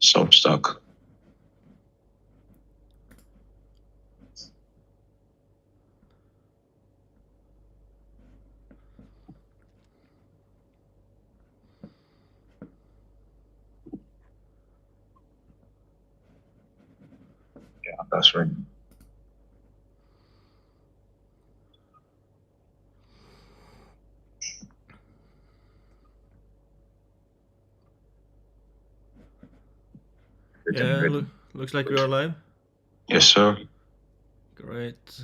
Substock. Yeah, that's right. Yeah, looks like we are live. Yes, sir. Great.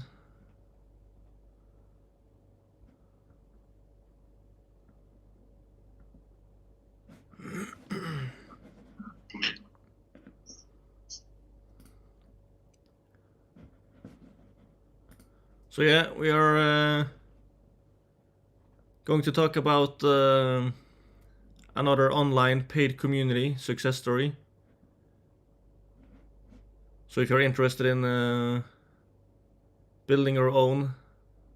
So yeah, we are going to talk about another online paid community success story. So if you're interested in building your own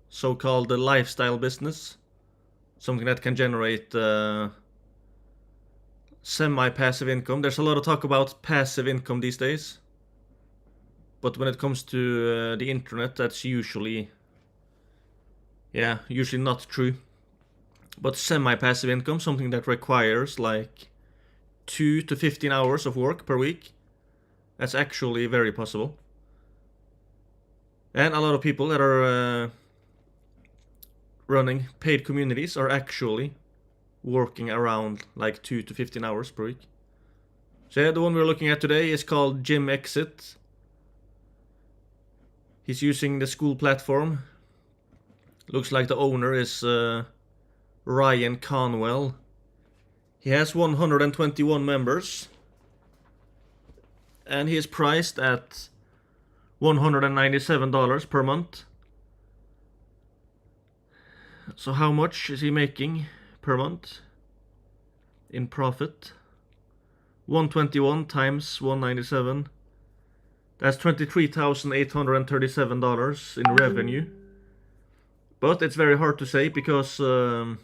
so-called lifestyle business, something that can generate semi-passive income. There's a lot of talk about passive income these days, but when it comes to the internet, that's usually not true. But semi-passive income, something that requires like 2 to 15 hours of work per week, that's actually very possible. And a lot of people that are running paid communities are actually working around like 2 to 15 hours per week. So yeah, the one we're looking at today is called Jim Exit. He's using the school platform. Looks like the owner is Ryan Conwell. He has 121 members, and he is priced at $197 per month. So how much is he making per month in profit? 121 times 197. That's $23,837 in revenue. But it's very hard to say because the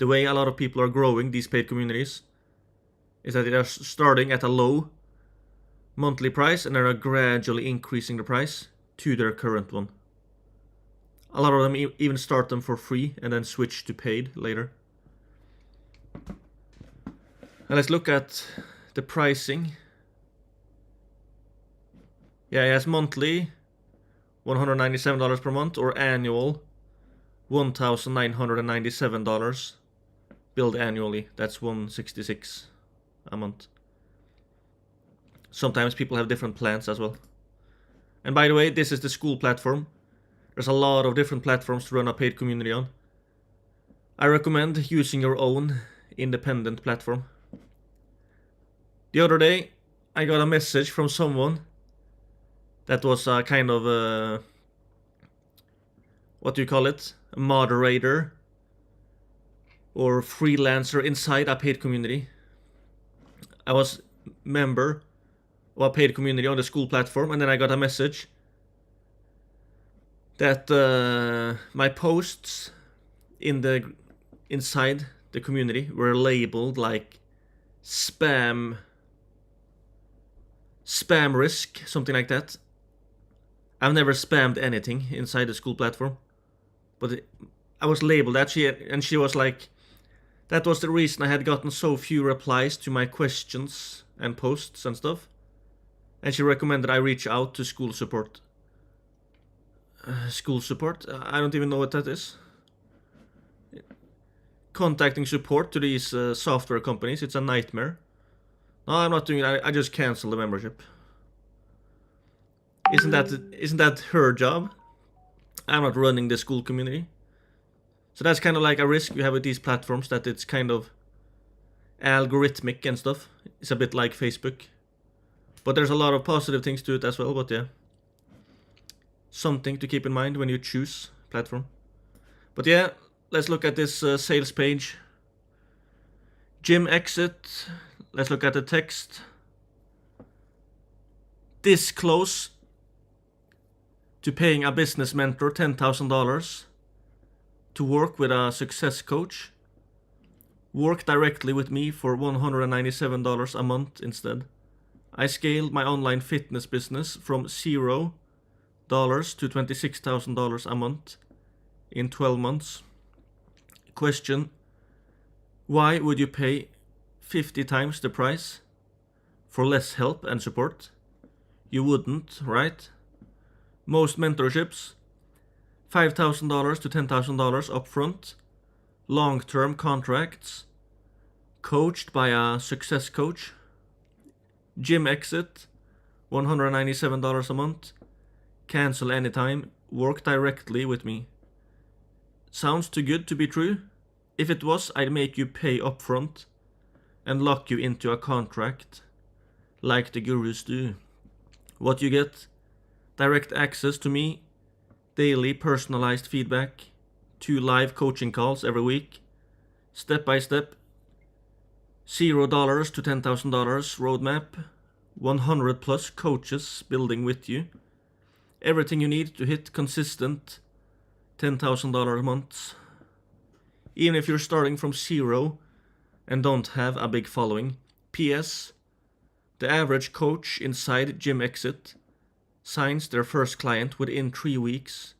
way a lot of people are growing these paid communities is that they are starting at a low monthly price and they are gradually increasing the price to their current one. A lot of them even start them for free and then switch to paid later. Now let's look at the pricing. Yeah, he has monthly $197 per month, or annual $1,997 billed annually. That's $166 a month. Sometimes people have different plans as well. And by the way, this is the school platform. There's a lot of different platforms to run a paid community on. I recommend using your own independent platform. The other day, I got a message from someone that was a kind of a, what do you call it? A moderator or freelancer inside a paid community. I was member of a paid community on the school platform, and then I got a message that my posts inside the community were labeled like spam risk, something like that. I've never spammed anything inside the school platform, but I was labeled that. She was like, that was the reason I had gotten so few replies to my questions and posts and stuff. And she recommended I reach out to school support. School support? I don't even know what that is. Contacting support to these software companies, it's a nightmare. No, I'm not doing it. I just cancel the membership. Isn't that her job? I'm not running the school community. So that's kind of like a risk we have with these platforms, that it's kind of algorithmic and stuff. It's a bit like Facebook. But there's a lot of positive things to it as well, but yeah. Something to keep in mind when you choose platform. But yeah, let's look at this sales page. Jim Exit. Let's look at the text. This close to paying a business mentor $10,000 to work with a success coach. Work directly with me for $197 a month instead. I scaled my online fitness business from $0 to $26,000 a month in 12 months. Question: why would you pay 50 times the price for less help and support? You wouldn't, right? Most mentorships, $5,000 to $10,000 upfront, long-term contracts, coached by a success coach, gym exit, $197 a month, cancel anytime, work directly with me. Sounds too good to be true? If it was, I'd make you pay upfront and lock you into a contract like the gurus do. What you get? Direct access to me, daily personalized feedback, 2 live coaching calls every week, step by step, $0 to $10,000 roadmap, 100 plus coaches building with you, everything you need to hit consistent $10,000 months. Even if you're starting from 0 and don't have a big following. P.S. The average coach inside Gym Exit signs their first client within 3 weeks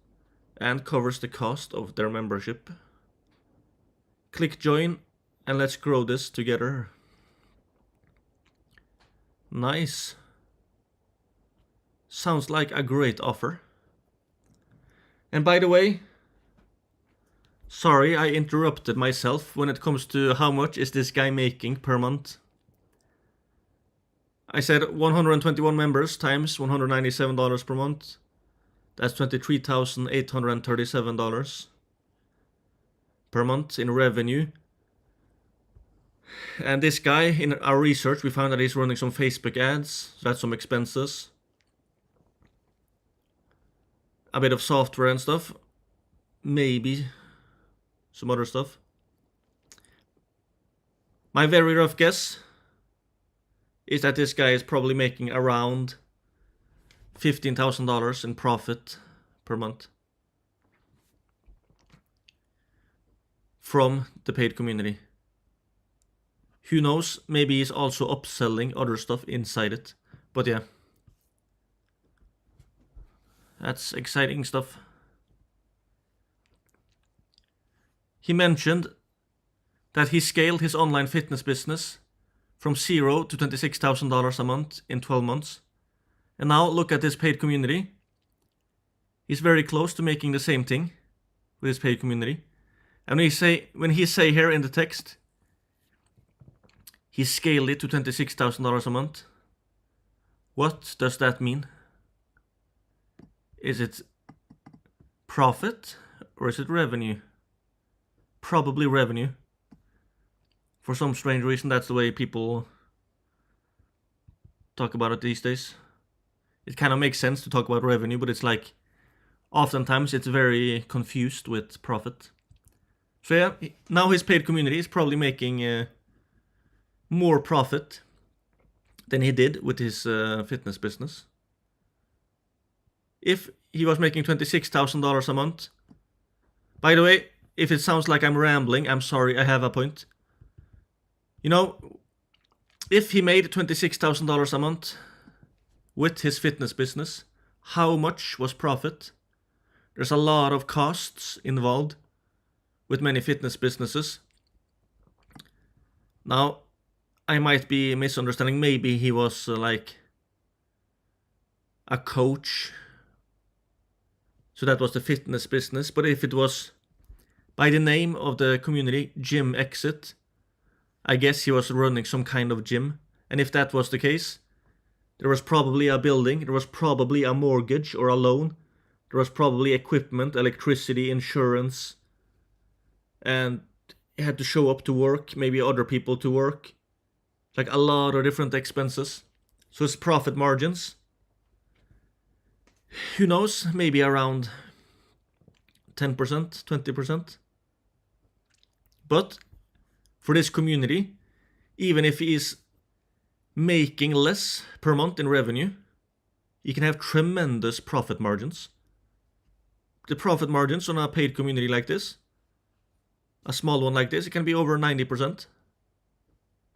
and covers the cost of their membership. Click join and let's grow this together. Nice. Sounds like a great offer. And by the way, sorry I interrupted myself when it comes to how much is this guy making per month. I said 121 members times $197 per month. That's $23,837 per month in revenue. And this guy, in our research, we found that he's running some Facebook ads, so that's some expenses. A bit of software and stuff. Maybe some other stuff. My very rough guess is that this guy is probably making around $15,000 in profit per month from the paid community. Who knows, maybe he's also upselling other stuff inside it. But yeah, that's exciting stuff. He mentioned that he scaled his online fitness business from $0 to $26,000 a month in 12 months. And now look at this paid community. He's very close to making the same thing with his paid community. And when he say here in the text, he scaled it to $26,000 a month. What does that mean? Is it profit or is it revenue? Probably revenue. For some strange reason, that's the way people talk about it these days. It kind of makes sense to talk about revenue, but it's like, oftentimes it's very confused with profit. So yeah, now his paid community is probably making more profit than he did with his fitness business. If he was making $26,000 a month, by the way, if it sounds like I'm rambling, I'm sorry, I have a point. You know, if he made $26,000 a month with his fitness business, how much was profit? There's a lot of costs involved with many fitness businesses. Now, I might be misunderstanding. Maybe he was like a coach. So that was the fitness business. But if it was by the name of the community, Gym Exit, I guess he was running some kind of gym. And if that was the case, there was probably a building, there was probably a mortgage or a loan, there was probably equipment, electricity, insurance, and he had to show up to work, maybe other people to work. Like a lot of different expenses. So his profit margins, who knows, maybe around 10%, 20%. But for this community, even if he is making less per month in revenue, he can have tremendous profit margins. The profit margins on a paid community like this, a small one like this, it can be over 90%.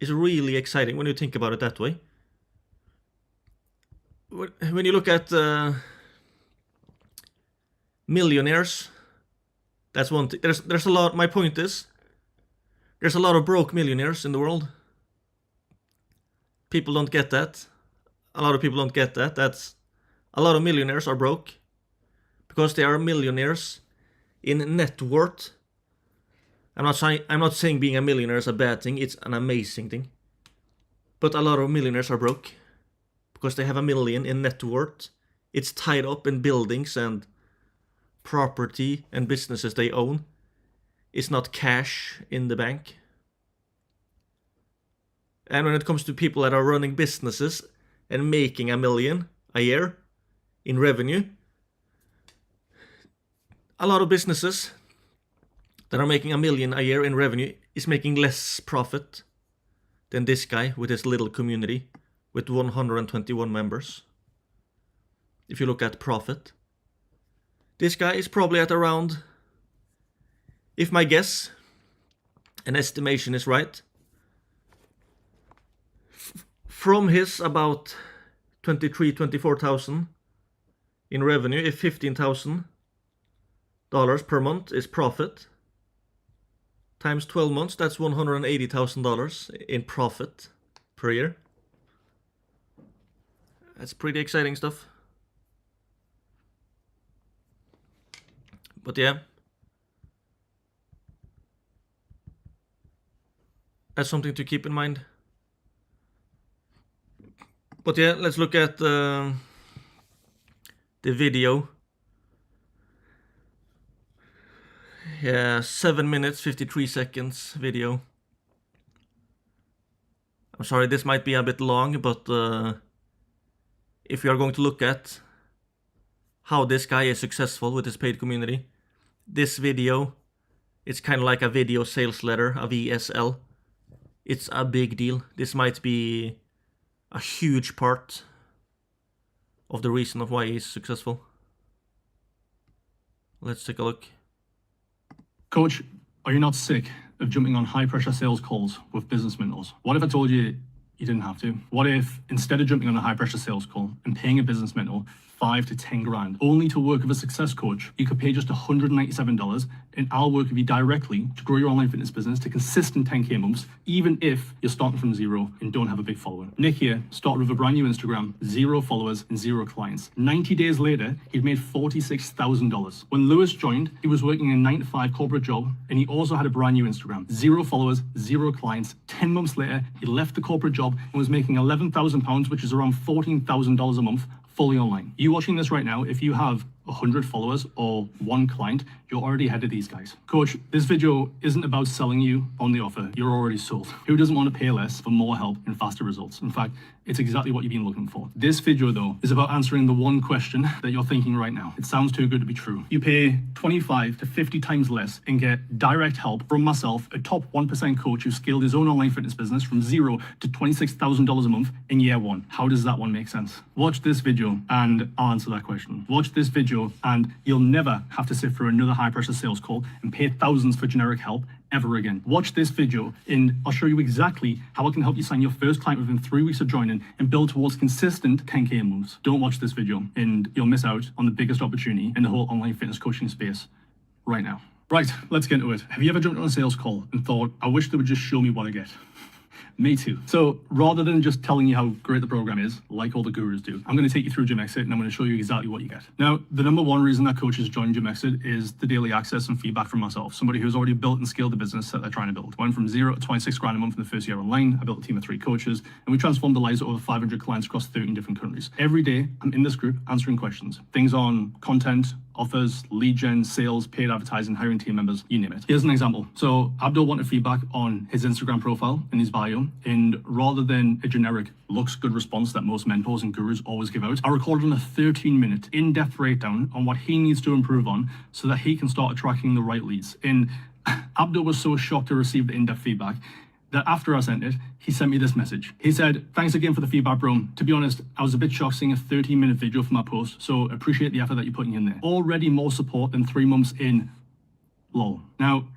is really exciting when you think about it that way. When you look at millionaires, that's one thing. There's a lot. My point is, there's a lot of broke millionaires in the world. People don't get that. A lot of people don't get that. That's a lot of millionaires are broke because they are millionaires in net worth. I'm not saying being a millionaire is a bad thing. It's an amazing thing. But a lot of millionaires are broke because they have $1 million in net worth. It's tied up in buildings and property and businesses they own. It's not cash in the bank. And when it comes to people that are running businesses and making $1 million a year in revenue, a lot of businesses that are making $1 million a year in revenue is making less profit than this guy with his little community with 121 members. If you look at profit, this guy is probably at around, if my guess, an estimation is right, from his about 24,000 in revenue, if $15,000 per month is profit, times 12 months, that's $180,000 in profit per year. That's pretty exciting stuff. But yeah, that's something to keep in mind. But yeah, let's look at the video. Yeah, 7 minutes, 53 seconds video. I'm sorry, this might be a bit long, but if you are going to look at how this guy is successful with his paid community, this video, it's kind of like a video sales letter, a VSL. It's a big deal. This might be a huge part of the reason of why he's successful. Let's take a look. Coach, are you not sick of jumping on high-pressure sales calls with business mentors? What if I told you you didn't have to? What if instead of jumping on a high-pressure sales call and paying a business mentor 5 to 10 grand only to work with a success coach, you could pay just $197 and I'll work with you directly to grow your online fitness business to consistent 10K months, even if you're starting from zero and don't have a big following. Nick here started with a brand new Instagram, 0 followers and 0 clients. 90 days later, he'd made $46,000. When Lewis joined, he was working a 9-to-5 corporate job and he also had a brand new Instagram, 0 followers, 0 clients. 10 months later, he left the corporate job and was making £11,000, which is around $14,000 a month, fully online. You watching this right now, if you have 100 followers or 1 client, you're already ahead of these guys. Coach, this video isn't about selling you on the offer. You're already sold. Who doesn't want to pay less for more help and faster results? In fact, it's exactly what you've been looking for. This video, though, is about answering the one question that you're thinking right now. It sounds too good to be true. You pay 25 to 50 times less and get direct help from myself, a top 1% coach who scaled his own online fitness business from 0 to $26,000 a month in year 1. How does that one make sense? Watch this video and I'll answer that question. Watch this video and you'll never have to sit through another high-pressure sales call and pay thousands for generic help ever again. Watch this video and I'll show you exactly how I can help you sign your first client within 3 weeks of joining and build towards consistent 10K moves. Don't watch this video and you'll miss out on the biggest opportunity in the whole online fitness coaching space right now. Right, let's get into it. Have you ever jumped on a sales call and thought, I wish they would just show me what I get? Me too. So rather than just telling you how great the program is, like all the gurus do, I'm going to take you through Gym Exit and I'm going to show you exactly what you get. Now, the number one reason that coaches join Gym Exit is the daily access and feedback from myself, somebody who's already built and scaled the business that they're trying to build. Went from 0 to 26 grand a month in the first year online. I built a team of 3 coaches and we transformed the lives of over 500 clients across 13 different countries. Every day, I'm in this group answering questions, things on content, offers, lead gen, sales, paid advertising, hiring team members, you name it. Here's an example. So Abdul wanted feedback on his Instagram profile in his bio, and rather than a generic looks good response that most mentors and gurus always give out, I recorded a 13-minute in-depth breakdown on what he needs to improve on so that he can start attracting the right leads. And Abdul was so shocked to receive the in-depth feedback that after I sent it, he sent me this message. He said, thanks again for the feedback, bro. To be honest, I was a bit shocked seeing a 13-minute video for my post, so appreciate the effort that you're putting in there. Already more support than 3 months in, lol. Now,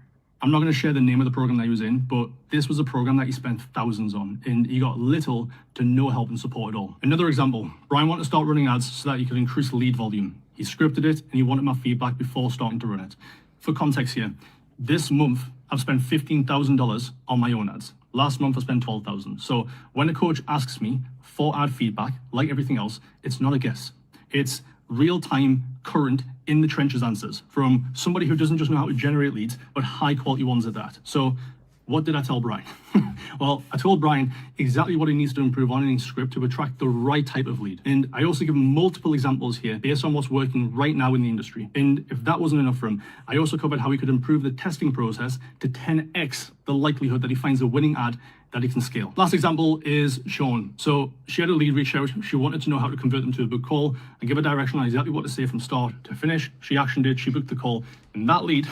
I'm not going to share the name of the program that he was in, but this was a program that he spent thousands on, and he got little to no help and support at all. Another example, Brian wanted to start running ads so that he could increase lead volume. He scripted it and he wanted my feedback before starting to run it. For context here, this month I've spent $15,000 on my own ads. Last month I spent $12,000. So when a coach asks me for ad feedback, like everything else, it's not a guess. It's real-time, current, in the trenches answers from somebody who doesn't just know how to generate leads, but high quality ones at that. So what did I tell Brian? Well, I told Brian exactly what he needs to improve on in his script to attract the right type of lead. And I also give him multiple examples here based on what's working right now in the industry. And if that wasn't enough for him, I also covered how he could improve the testing process to 10x the likelihood that he finds a winning ad that he can scale. Last example is Sean. So she had a lead reach out. She wanted to know how to convert them to a book call and give a direction on exactly what to say from start to finish. She actioned it, she booked the call, and that lead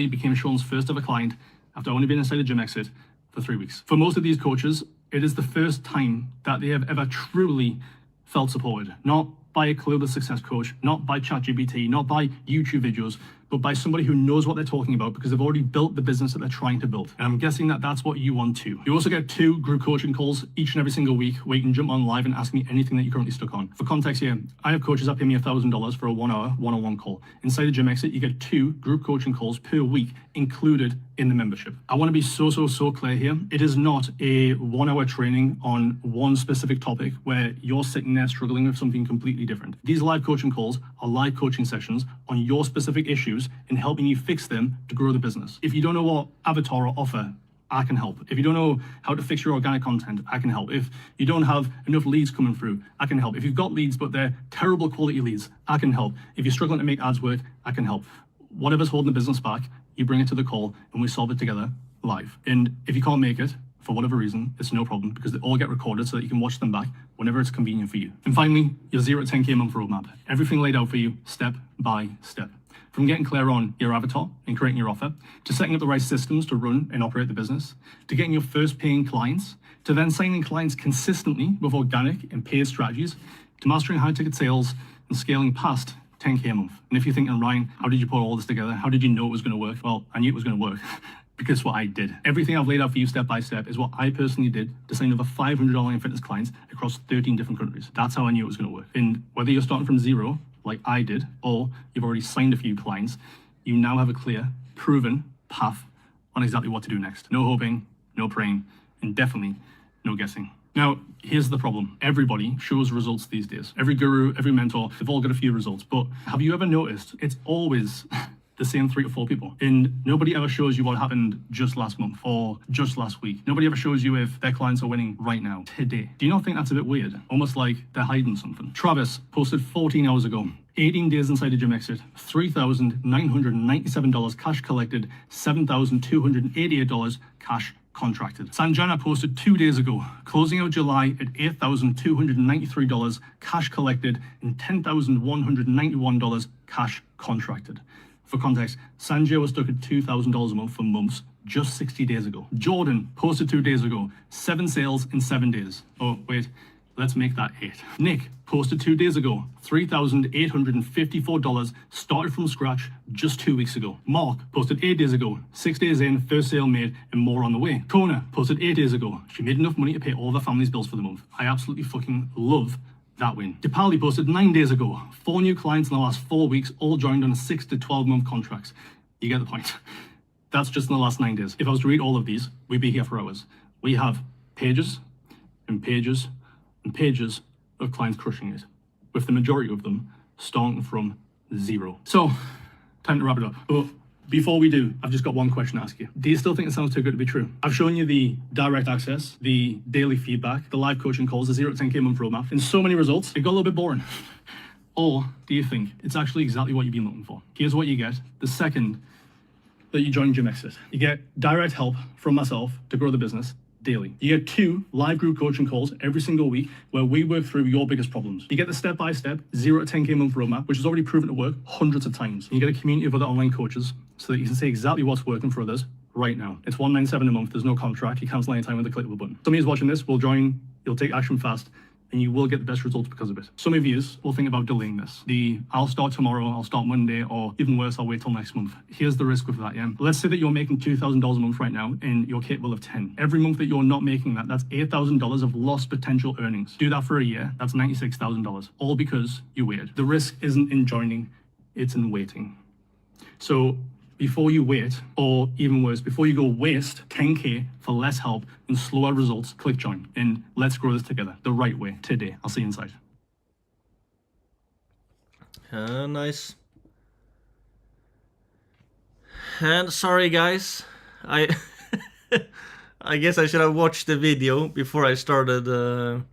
became Sean's first ever client after only being inside a gym exit for 3 weeks. For most of these coaches, it is the first time that they have ever truly felt supported, not by a clueless success coach, not by ChatGPT, not by YouTube videos, but by somebody who knows what they're talking about because they've already built the business that they're trying to build. And I'm guessing that that's what you want too. You also get 2 group coaching calls each and every single week where you can jump on live and ask me anything that you're currently stuck on. For context here, I have coaches that pay me $1,000 for a 1-hour one-on-one call. Inside the gym exit, you get 2 group coaching calls per week included in the membership. I want to be so clear here. It is not a 1-hour training on one specific topic where you're sitting there struggling with something completely different. These live coaching calls are live coaching sessions on your specific issues and helping you fix them to grow the business. If you don't know what avatar or offer, I can help. If you don't know how to fix your organic content, I can help. If you don't have enough leads coming through, I can help. If you've got leads, but they're terrible quality leads, I can help. If you're struggling to make ads work, I can help. Whatever's holding the business back, you bring it to the call and we solve it together live. And if you can't make it, for whatever reason, it's no problem because they all get recorded so that you can watch them back whenever it's convenient for you. And finally, your 0 to 10K month roadmap. Everything laid out for you step by step. From getting clear on your avatar and creating your offer, to setting up the right systems to run and operate the business, to getting your first paying clients, to then signing clients consistently with organic and paid strategies, to mastering high ticket sales and scaling past 10K a month. And if you're thinking, Ryan, how did you put all this together? How did you know it was going to work? Well, I knew it was going to work because what I did. Everything I've laid out for you step by step is what I personally did to sign over 500 online fitness clients across 13 different countries. That's how I knew it was going to work. And whether you're starting from zero, like I did, or you've already signed a few clients, you now have a clear, proven path on exactly what to do next. No hoping, no praying, and definitely no guessing. Now, here's the problem. Everybody shows results these days. Every guru, every mentor, they've all got a few results. But have you ever noticed it's always the same 3 to 4 people? And nobody ever shows you what happened just last month or just last week. Nobody ever shows you if their clients are winning right now, today. Do you not think that's a bit weird? Almost like they're hiding something. Travis posted 14 hours ago. 18 days inside the gym exit, $3,997 cash collected, $7,288 cash contracted. Sanjana posted 2 days ago, closing out July at $8,293 cash collected and $10,191 cash contracted. For context, Sanjay was stuck at $2,000 a month for months just 60 days ago. Jordan posted 2 days ago, 7 sales in 7 days. Oh, wait, let's make that 8. Nick posted 2 days ago, $3,854 started from scratch just 2 weeks ago. Mark posted 8 days ago, 6 days in, first sale made, and more on the way. Kona posted 8 days ago. She made enough money to pay all their family's bills for the month. I absolutely fucking love that win. Dipali posted 9 days ago. 4 new clients in the last 4 weeks, all joined on 6 to 12 month contracts. You get the point. That's just in the last 9 days. If I was to read all of these, we'd be here for hours. We have pages and pages and pages of clients crushing it, with the majority of them starting from 0. So, time to wrap it up. But before we do, I've just got one question to ask you. Do you still think it sounds too good to be true? I've shown you the direct access, the daily feedback, the live coaching calls, the 0 to 10K month roadmap, and so many results, it got a little bit boring. Or do you think it's actually exactly what you've been looking for? Here's what you get the second that you join Gym Exit. You get direct help from myself to grow the business daily. You get 2 live group coaching calls every single week where we work through your biggest problems. You get the step-by-step 0 to 10K month roadmap, which has already proven to work hundreds of times. And you get a community of other online coaches so that you can see exactly what's working for others right now. It's $197 a month. There's no contract. You cancel anytime with a click of a button. Somebody who's watching this will join, you'll take action fast, and you will get the best results because of it. Some of you will think about delaying this. I'll start tomorrow, I'll start Monday, or even worse, I'll wait till next month. Here's the risk with that, yeah? Let's say that you're making $2,000 a month right now and you're capable of 10. Every month that you're not making that, that's $8,000 of lost potential earnings. Do that for a year, that's $96,000, all because you waited. The risk isn't in joining, it's in waiting. So before you wait, or even worse, before you go waste 10K for less help and slower results, click join and let's grow this together the right way today. I'll see you inside. Nice. And sorry guys, I I guess I should have watched the video before I started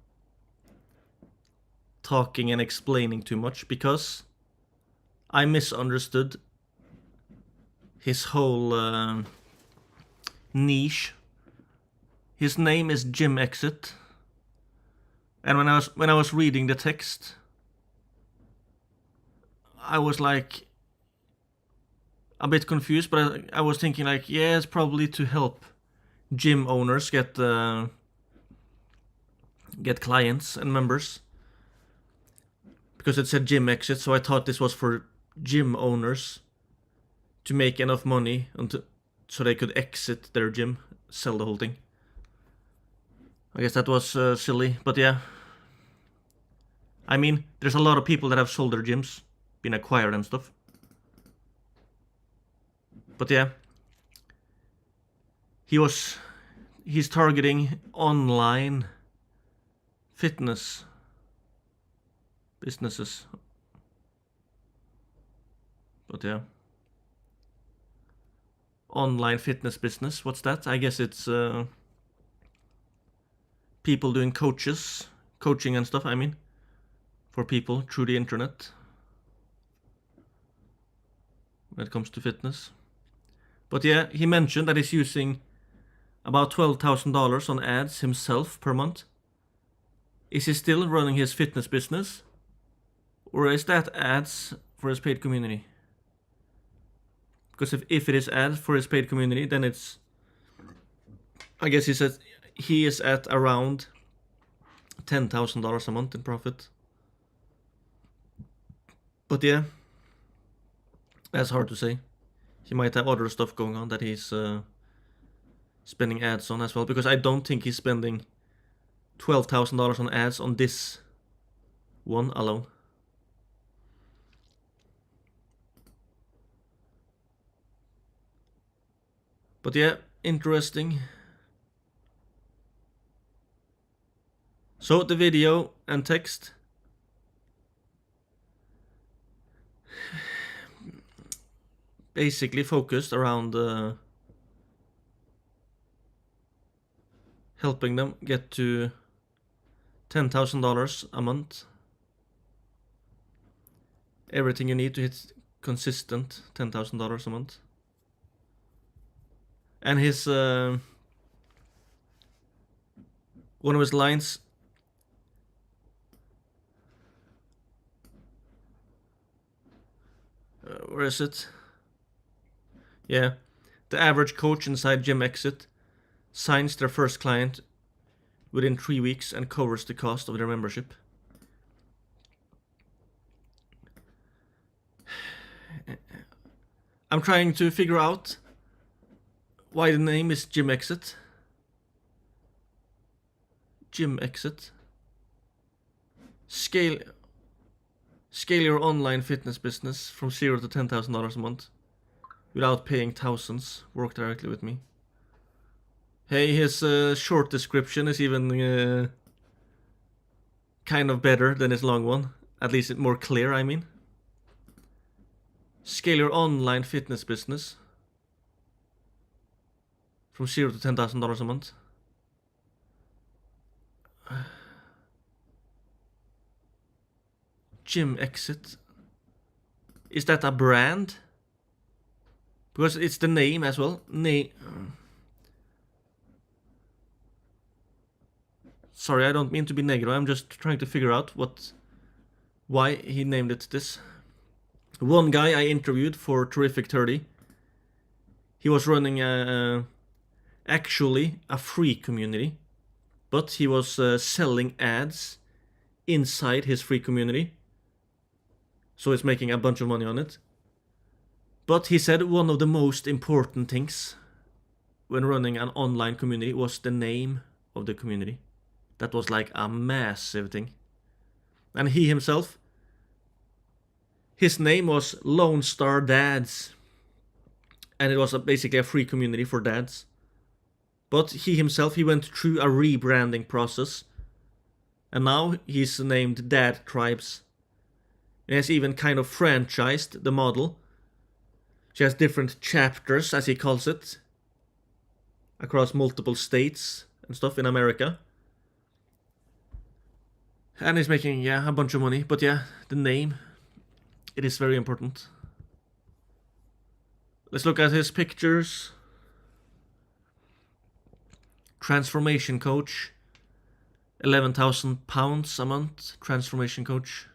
talking and explaining too much, because I misunderstood his whole niche. His name is Gym Exit, and when I was reading the text, I was like a bit confused, but I was thinking like, yeah, it's probably to help gym owners get clients and members, because it said Gym Exit, so I thought this was for gym owners to make enough money so they could exit their gym, sell the whole thing. I guess that was silly, but yeah. I mean, there's a lot of people that have sold their gyms, been acquired and stuff. But yeah, he's targeting online fitness businesses. But yeah. Online fitness business, what's that? I guess it's people doing coaching and stuff, I mean, for people through the internet when it comes to fitness. But yeah, he mentioned that he's using about $12,000 on ads himself per month. Is he still running his fitness business, or is that ads for his paid community? Because if it is ads for his paid community, then it's, I guess he is at around $10,000 a month in profit. But yeah, that's hard to say. He might have other stuff going on that he's spending ads on as well, because I don't think he's spending $12,000 on ads on this one alone. But yeah, interesting. So the video and text. Basically focused around helping them get to $10,000 a month. Everything you need to hit consistent $10,000 a month. And his one of his lines, where is it? Yeah, the average coach inside Gym Exit signs their first client within 3 weeks and covers the cost of their membership. I'm trying to figure out why the name is Gym Exit. Gym Exit. Scale your online fitness business from $0 to $10,000 a month without paying thousands. Work directly with me. Hey, his short description is even kind of better than his long one. At least it's more clear, I mean. Scale your online fitness business from $0 to $10,000 a month. Gym Exit. Is that a brand? Because it's the name as well. Sorry, I don't mean to be negative. I'm just trying to figure out why he named it this. One guy I interviewed for Terrific 30, he was running actually a free community, but he was selling ads inside his free community. So he's making a bunch of money on it. But he said one of the most important things when running an online community was the name of the community. That was like a massive thing. And he himself, his name was Lone Star Dads. And it was basically a free community for dads. But he himself, he went through a rebranding process. And now he's named Dad Tribes. He has even kind of franchised the model. She has different chapters, as he calls it, across multiple states and stuff in America. And he's making, a bunch of money. But yeah, the name, it is very important. Let's look at his pictures. Transformation coach. £11,000 a month. Transformation coach.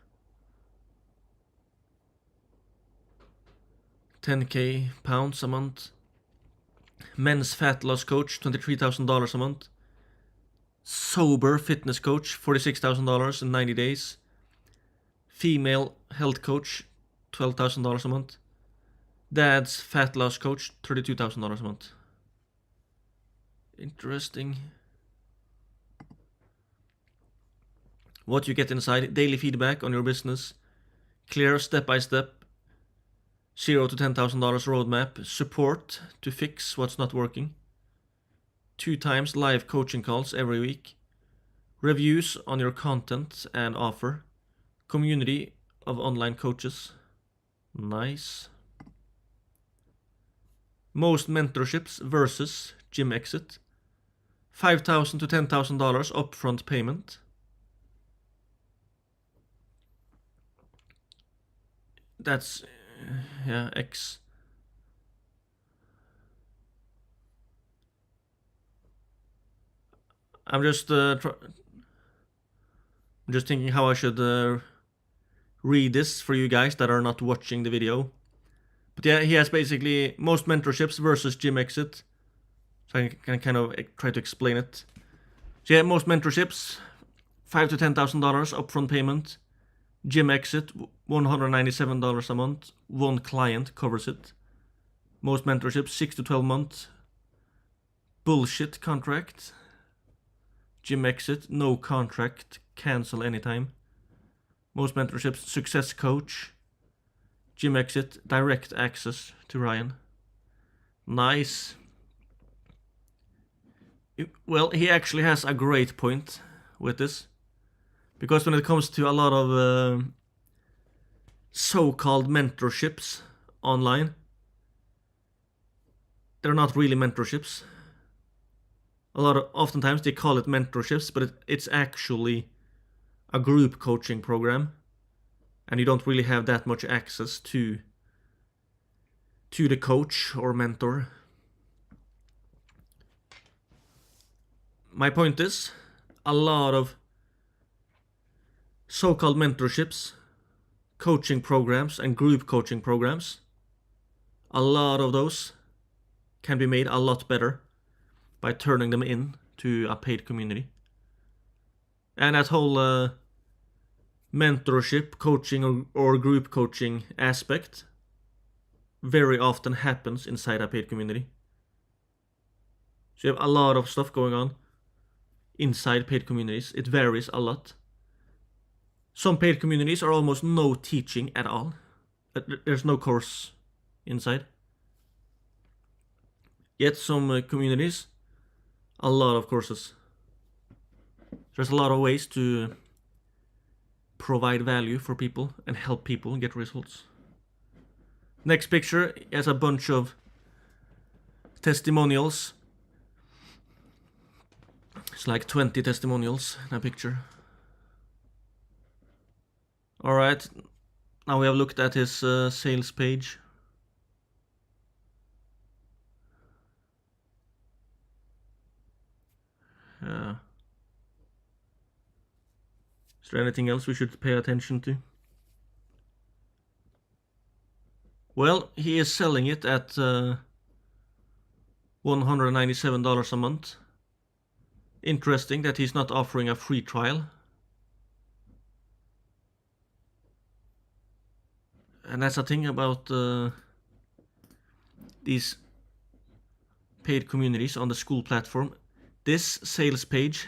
10k pounds a month. Men's fat loss coach, $23,000 a month. Sober fitness coach, $46,000 in 90 days. Female health coach, $12,000 a month. Dad's fat loss coach, $32,000 a month. Interesting. What you get inside: daily feedback on your business, clear step-by-step, $0 to $10,000 roadmap, support to fix what's not working, 2 times live coaching calls every week, reviews on your content and offer, community of online coaches. Nice. Most mentorships versus gym exit, $5,000 to $10,000 upfront payment. That's X. I'm just thinking how I should read this for you guys that are not watching the video. But yeah, he has basically most mentorships versus gym exit. So I can kind of try to explain it. So yeah, most mentorships, $5,000 to $10,000 upfront payment. Gym exit, $197 a month. One client covers it. Most mentorships, 6 to 12 months. Bullshit contract. Gym exit, no contract, cancel anytime. Most mentorships, success coach. Gym exit, direct access to Ryan. Nice. Well, he actually has a great point with this. Because when it comes to a lot of so-called mentorships online, they're not really mentorships. Oftentimes they call it mentorships, but it's actually a group coaching program, and you don't really have that much access to the coach or mentor. My point is, a lot of so-called mentorships, coaching programs, and group coaching programs, a lot of those can be made a lot better by turning them into a paid community. And that whole mentorship, coaching, or group coaching aspect very often happens inside a paid community. So you have a lot of stuff going on inside paid communities. It varies a lot. Some paid communities are almost no teaching at all. There's no course inside. Yet some communities, a lot of courses. There's a lot of ways to provide value for people and help people get results. Next picture has a bunch of testimonials. It's like 20 testimonials in a picture. Alright, now we have looked at his sales page. Is there anything else we should pay attention to? Well, he is selling it at $197 a month. Interesting that he's not offering a free trial. And that's the thing about these paid communities on the school platform. This sales page,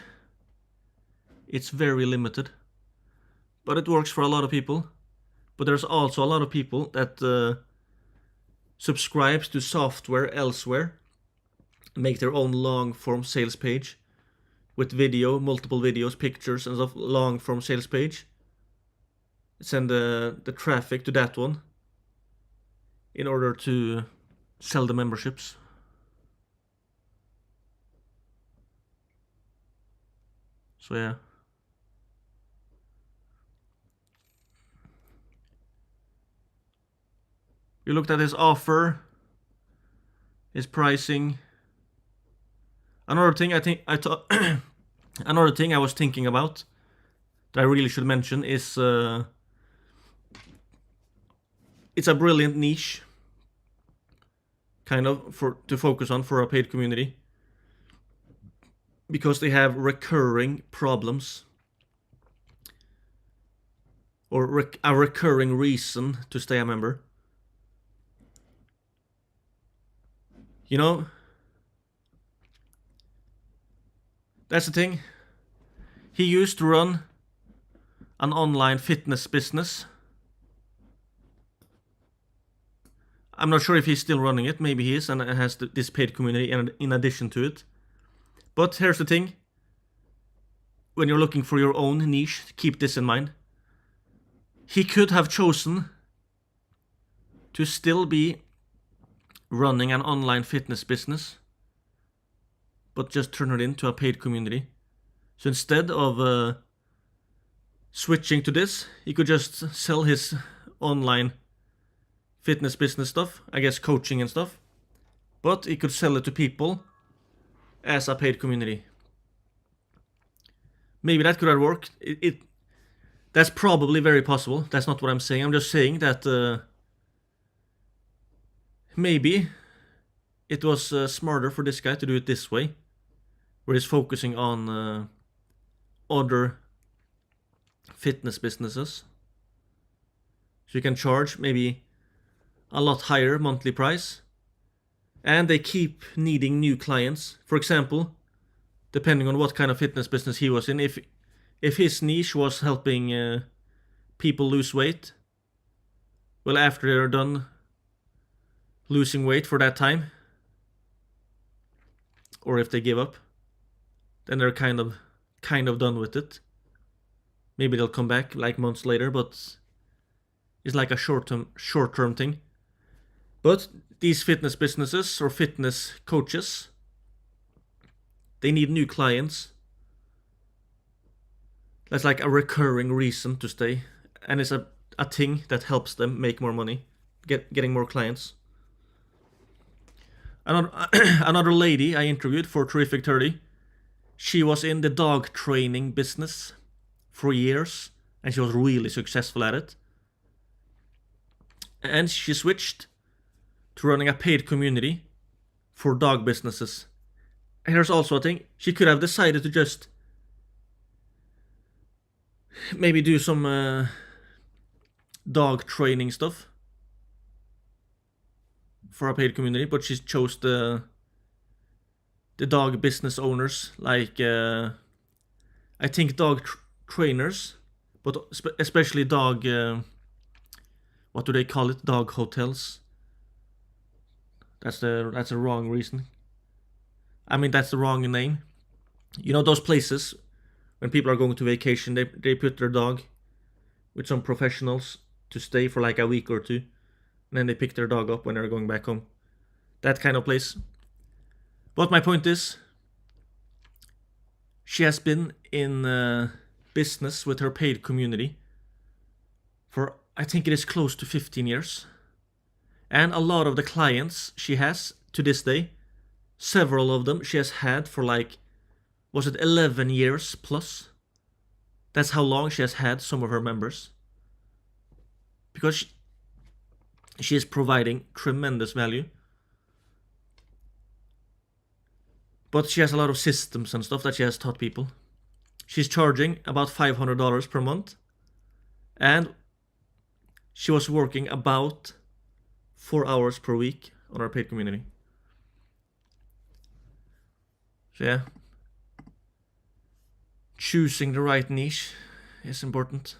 it's very limited, but it works for a lot of people. But there's also a lot of people that subscribes to software elsewhere, make their own long form sales page with video, multiple videos, pictures, and stuff, long form sales page. Send the traffic to that one in order to sell the memberships. So yeah. You looked at his offer, his pricing. Another thing another thing I was thinking about that I really should mention is it's a brilliant niche kind of to focus on for a paid community, because they have recurring problems or a recurring reason to stay a member. You know, that's the thing. He used to run an online fitness business. I'm not sure if he's still running it. Maybe he is and has this paid community in addition to it. But here's the thing. When you're looking for your own niche, keep this in mind. He could have chosen to still be running an online fitness business, but just turn it into a paid community. So instead of switching to this, he could just sell his online fitness business stuff, I guess coaching and stuff, but he could sell it to people as a paid community. Maybe that could have worked. That's probably very possible. That's not what I'm saying. I'm just saying that maybe it was smarter for this guy to do it this way, where he's focusing on other fitness businesses. So you can charge maybe a lot higher monthly price, and they keep needing new clients. For example, depending on what kind of fitness business he was in, if his niche was helping people lose weight, well, after they're done losing weight for that time, or if they give up, then they're kind of done with it. Maybe they'll come back like months later, but it's like a short-term thing. But these fitness businesses or fitness coaches, they need new clients. That's like a recurring reason to stay, and it's a thing that helps them make more money, getting more clients. Another lady I interviewed for Terrific 30, she was in the dog training business for years, and she was really successful at it. And she switched to running a paid community for dog businesses. And here's also a thing. She could have decided to just maybe do some dog training stuff for a paid community, but she chose the dog business owners, like I think dog trainers, but especially dog what do they call it? Dog hotels. That's the wrong reason. I mean, that's the wrong name. You know those places when people are going to vacation, they put their dog with some professionals to stay for like a week or two, and then they pick their dog up when they're going back home. That kind of place. But my point is, she has been in business with her paid community for, I think it is close to 15 years. And a lot of the clients she has to this day, several of them she has had for like, was it 11 years plus? That's how long she has had some of her members. Because she is providing tremendous value. But she has a lot of systems and stuff that she has taught people. She's charging about $500 per month. And she was working about 4 hours per week on our paid community. So yeah, choosing the right niche is important.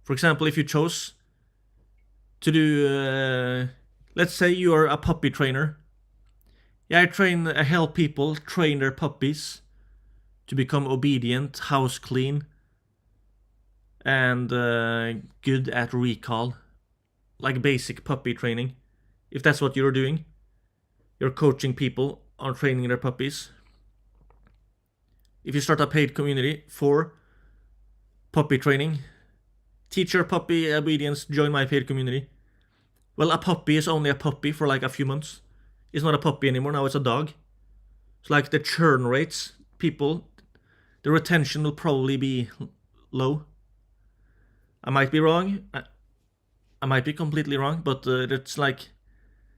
For example, if you chose to do, let's say you are a puppy trainer. Yeah, I help people train their puppies to become obedient, house clean, and good at recall, like basic puppy training. If that's what you're doing, you're coaching people on training their puppies. If you start a paid community for puppy training, teach your puppy obedience, join my paid community. Well, a puppy is only a puppy for like a few months. It's not a puppy anymore, now it's a dog. It's like the churn rates, the retention will probably be low. I might be wrong. I might be completely wrong, but it's like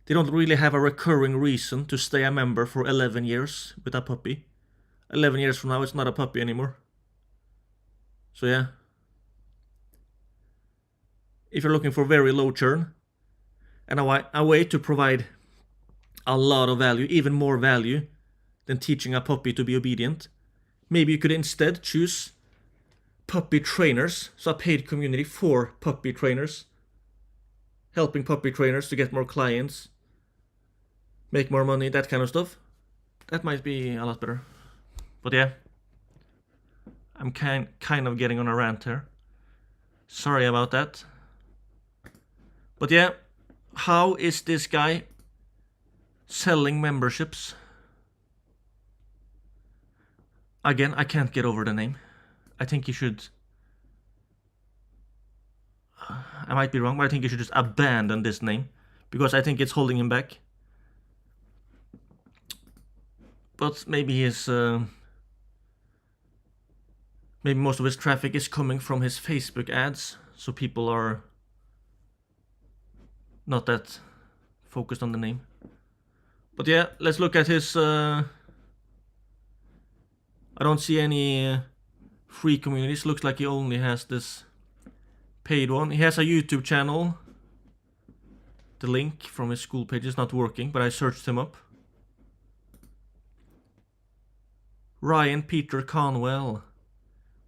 they don't really have a recurring reason to stay a member for 11 years with a puppy. 11 years from now, it's not a puppy anymore. So yeah. If you're looking for very low churn and a way to provide a lot of value, even more value than teaching a puppy to be obedient, maybe you could instead choose puppy trainers, so a paid community for puppy trainers, helping puppy trainers to get more clients, make more money, that kind of stuff. That might be a lot better. But yeah, I'm kind of getting on a rant here. Sorry about that. But yeah, how is this guy selling memberships? Again, I can't get over the name. I think he should... I might be wrong, but I think he should just abandon this name, because I think it's holding him back. But maybe maybe most of his traffic is coming from his Facebook ads, so people are not that focused on the name. But yeah, let's look at his... I don't see any free communities. Looks like he only has this paid one. He has a YouTube channel. The link from his school page is not working, but I searched him up. Ryan Peter Conwell.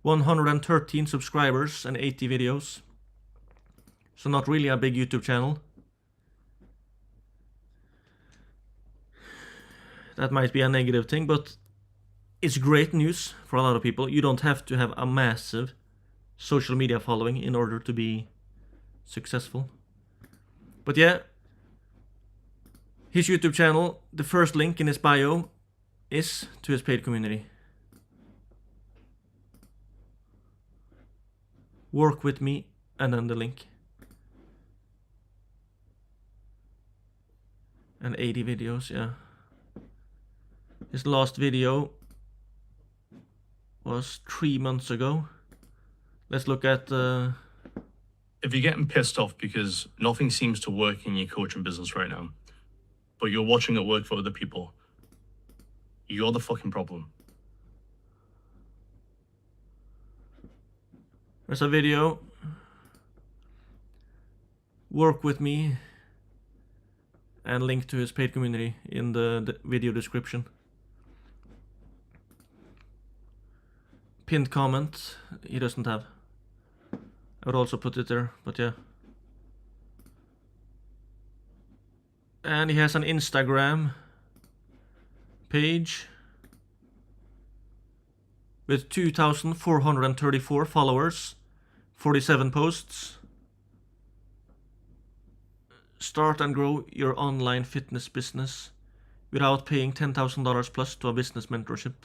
113 subscribers and 80 videos. So not really a big YouTube channel. That might be a negative thing, but it's great news for a lot of people. You don't have to have a massive social media following in order to be successful. But yeah, his YouTube channel, the first link in his bio is to his paid community. Work with me, and then the link. And 80 videos, yeah. His last video was 3 months ago. Let's look at... If you're getting pissed off because nothing seems to work in your coaching business right now, but you're watching it work for other people, you're the fucking problem. There's a video. Work with me. And link to his paid community in the video description. Pinned comment, he doesn't have. I would also put it there, but yeah. And he has an Instagram page with 2,434 followers, 47 posts. Start and grow your online fitness business without paying $10,000 plus to a business mentorship.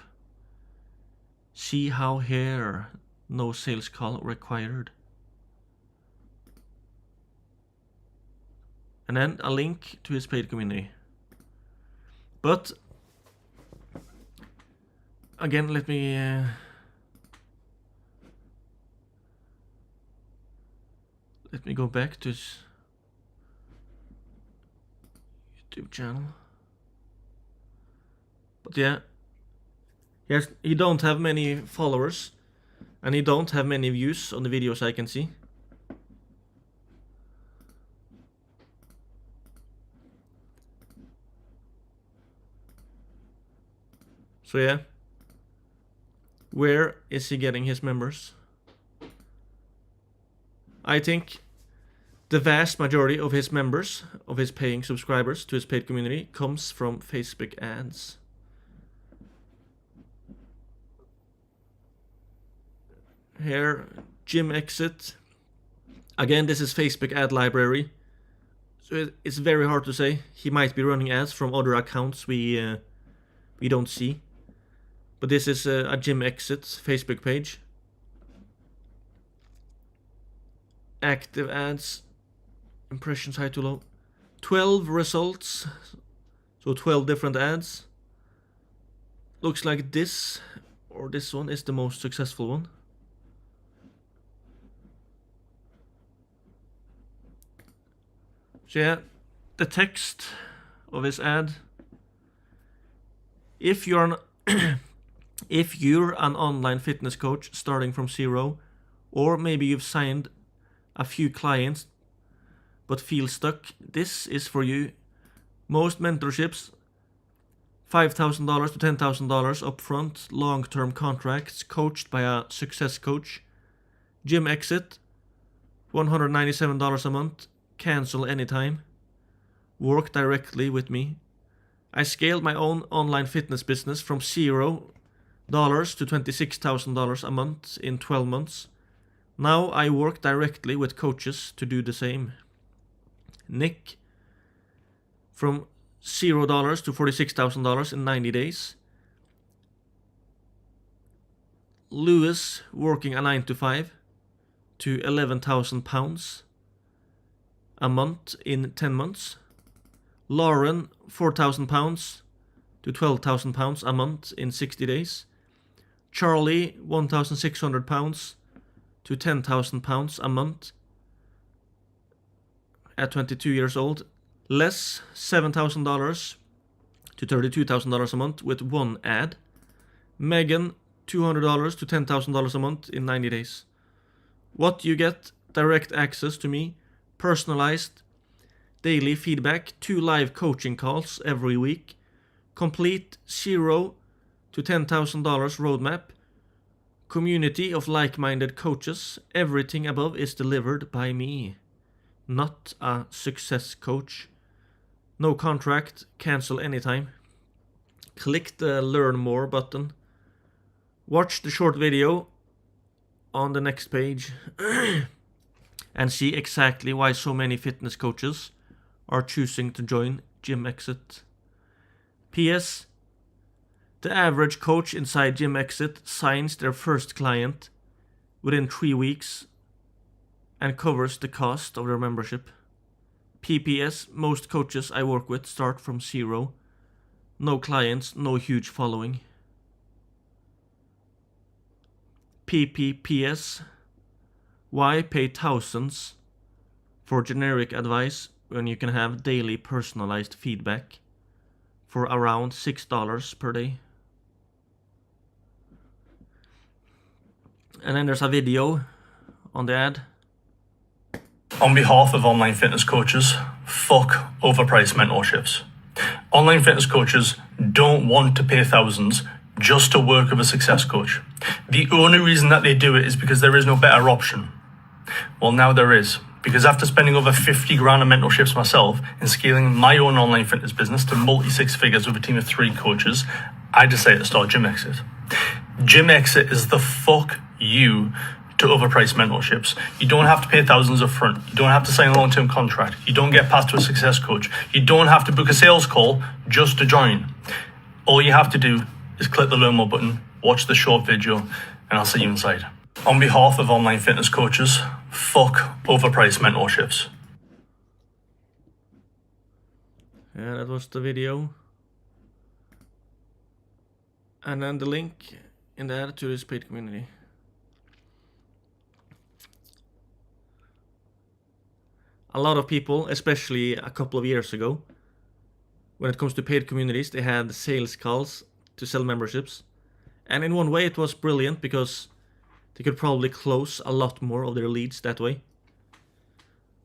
See how here, no sales call required. And then a link to his paid community. But again, let me go back to his YouTube channel. But yeah, he don't have many followers, and he don't have many views on the videos I can see. So yeah, where is he getting his members? I think the vast majority of his members, of his paying subscribers to his paid community, comes from Facebook ads. Here, gym exit. Again, this is Facebook ad library. So it's very hard to say. He might be running ads from other accounts we don't see. But this is a gym exit Facebook page. Active ads. Impressions high to low. 12 results. So 12 different ads. Looks like this or this one is the most successful one. So yeah, the text of his ad. If you're an online fitness coach starting from zero, or maybe you've signed a few clients but feel stuck, this is for you. Most mentorships, $5,000 to $10,000 upfront, long-term contracts, coached by a success coach. Gym exit, $197 a month, cancel anytime. Work directly with me. I scaled my own online fitness business from $0 to $26,000 a month in 12 months. Now I work directly with coaches to do the same. Nick, from $0 to $46,000 in 90 days. Lewis, working a 9 to 5 to £11,000 a month in 10 months. Lauren, £4,000 to £12,000 a month in 60 days. Charlie, £1,600 to £10,000 a month at 22 years old. Les, $7,000 to $32,000 a month with one ad. Megan, $200 to $10,000 a month in 90 days. What you get? Direct access to me, personalized daily feedback, 2 live coaching calls every week, complete $0 to $10,000 roadmap, community of like-minded coaches. Everything above is delivered by me, not a success coach. No contract, cancel anytime. Click the learn more button. Watch the short video on the next page and see exactly why so many fitness coaches are choosing to join Gym Exit. P.S. The average coach inside Gym Exit signs their first client within 3 weeks and covers the cost of their membership. PPS, most coaches I work with start from $0. No clients, no huge following. PPPS, why pay thousands for generic advice when you can have daily personalized feedback for around $6 per day? And then there's a video on the ad. On behalf of online fitness coaches, fuck overpriced mentorships. Online fitness coaches don't want to pay thousands just to work with a success coach. The only reason that they do it is because there is no better option. Well, now there is. Because after spending over 50 grand on mentorships myself and scaling my own online fitness business to multi-6 figures with a team of 3 coaches, I decided to start Gym Exit. Gym Exit is the fuck you to overpriced mentorships. You don't have to pay thousands up front. You don't have to sign a long-term contract. You don't get passed to a success coach. You don't have to book a sales call just to join. All you have to do is click the learn more button, watch the short video, and I'll see you inside. On behalf of online fitness coaches, fuck overpriced mentorships. Yeah, that was the video. And then the link in the ad to his paid community. A lot of people, especially a couple of years ago, when it comes to paid communities, they had sales calls to sell memberships. And in one way it was brilliant because they could probably close a lot more of their leads that way.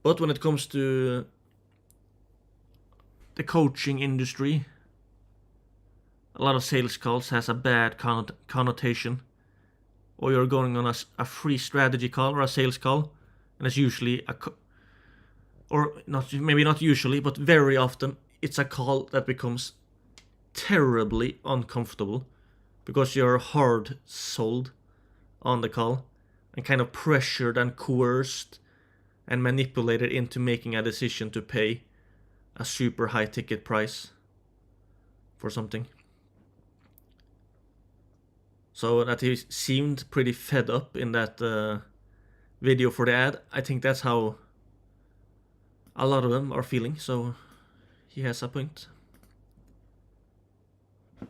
But when it comes to the coaching industry, a lot of sales calls has a bad connotation, or you're going on a free strategy call or a sales call, and it's usually or not, maybe not usually, but very often it's a call that becomes terribly uncomfortable because you're hard sold on the call and kind of pressured and coerced and manipulated into making a decision to pay a super high ticket price for something. So that he seemed pretty fed up in that video for the ad. I think that's how a lot of them are feeling, so he has a point.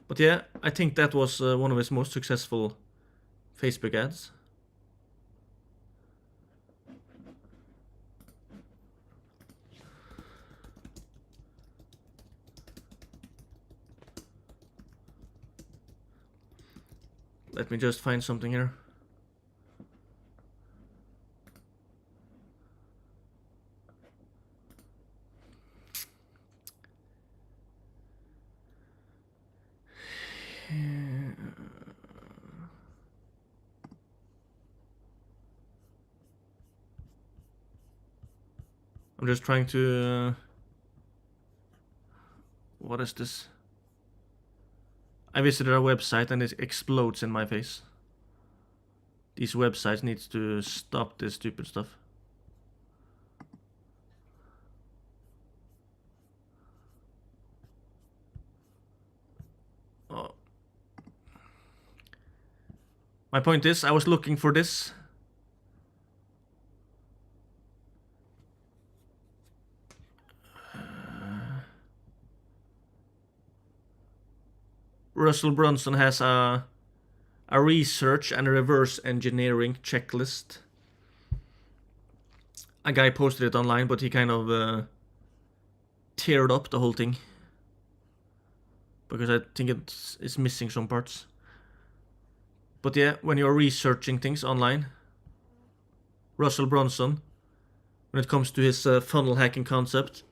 But yeah, I think that was one of his most successful Facebook ads. Let me just find something here. I'm just trying to... what is this? I visited a website and it explodes in my face. These websites need to stop this stupid stuff. Oh. My point is, I was looking for this. Russell Brunson has a research and reverse engineering checklist. A guy posted it online, but he kind of teared up the whole thing because I think it's missing some parts. But yeah, when you're researching things online, Russell Brunson, when it comes to his funnel hacking concept,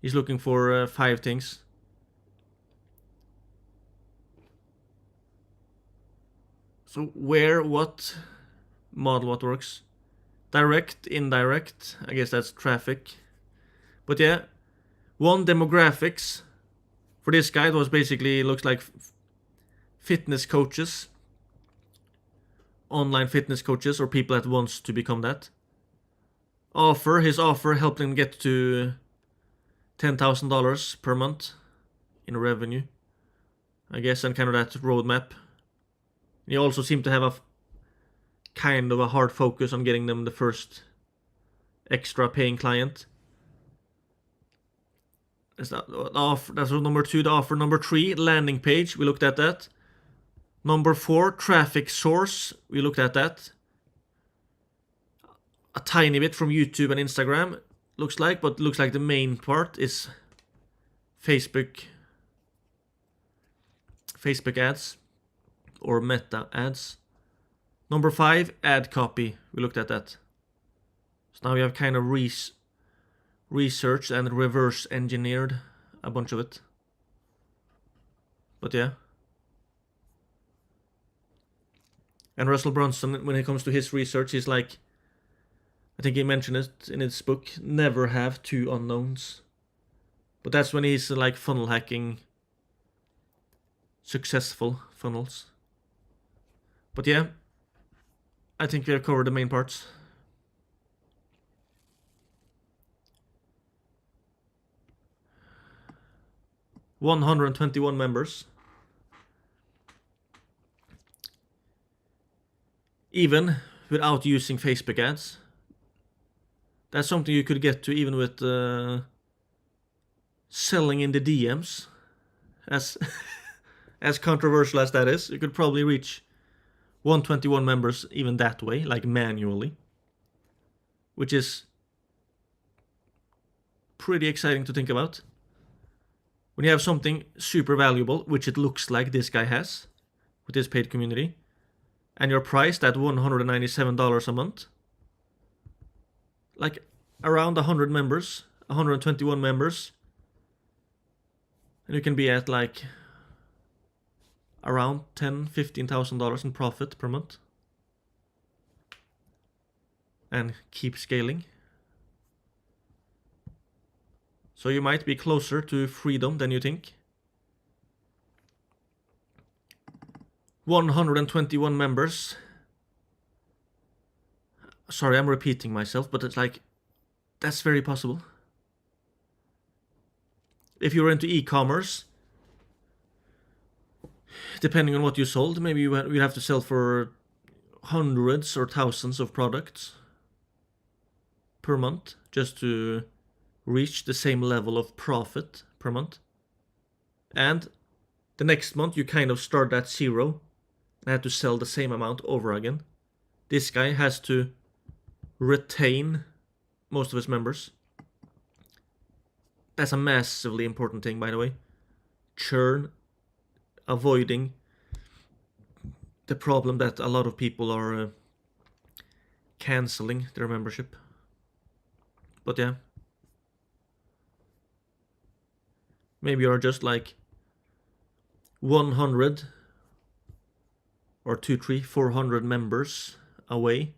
he's looking for 5 things. So where, what, model, what works? Direct, indirect, I guess that's traffic. But yeah, one, demographics. For this guy, it was basically, looks like fitness coaches. Online fitness coaches or people that wants to become that. His offer helped him get to $10,000 per month in revenue, I guess, and kind of that roadmap. He also seemed to have a kind of a hard focus on getting them the first extra paying client. That's number 2, the offer. Number 3, landing page. We looked at that. Number 4, traffic source. We looked at that. A tiny bit from YouTube and Instagram, looks like, but looks like the main part is Facebook ads or meta ads. Number 5, ad copy. We looked at that. So now we have kind of researched and reverse engineered a bunch of it. But yeah. And Russell Brunson, when it comes to his research, he's like, I think he mentioned it in his book, never have 2 unknowns. But that's when he's like funnel hacking successful funnels. But yeah, I think we have covered the main parts. $121 members. Even without using Facebook ads. That's something you could get to even with selling in the DMs. As controversial as that is, you could probably reach 121 members even that way, like manually. Which is pretty exciting to think about. When you have something super valuable, which it looks like this guy has with his paid community, and you're priced at $197 a month, like around 100 members, 121 members, and you can be at like around $10,000-$15,000 in profit per month and keep scaling. So you might be closer to freedom than you think. 121 members. Sorry, I'm repeating myself, but it's like, that's very possible. If you're into e-commerce, depending on what you sold, maybe you have to sell for hundreds or thousands of products per month just to reach the same level of profit per month. And the next month you kind of start at zero and have to sell the same amount over again. This guy has to retain most of his members. That's a massively important thing, by the way. Churn, avoiding the problem that a lot of people are canceling their membership. But yeah, maybe you're just like 100 or 200, 300, 400 members away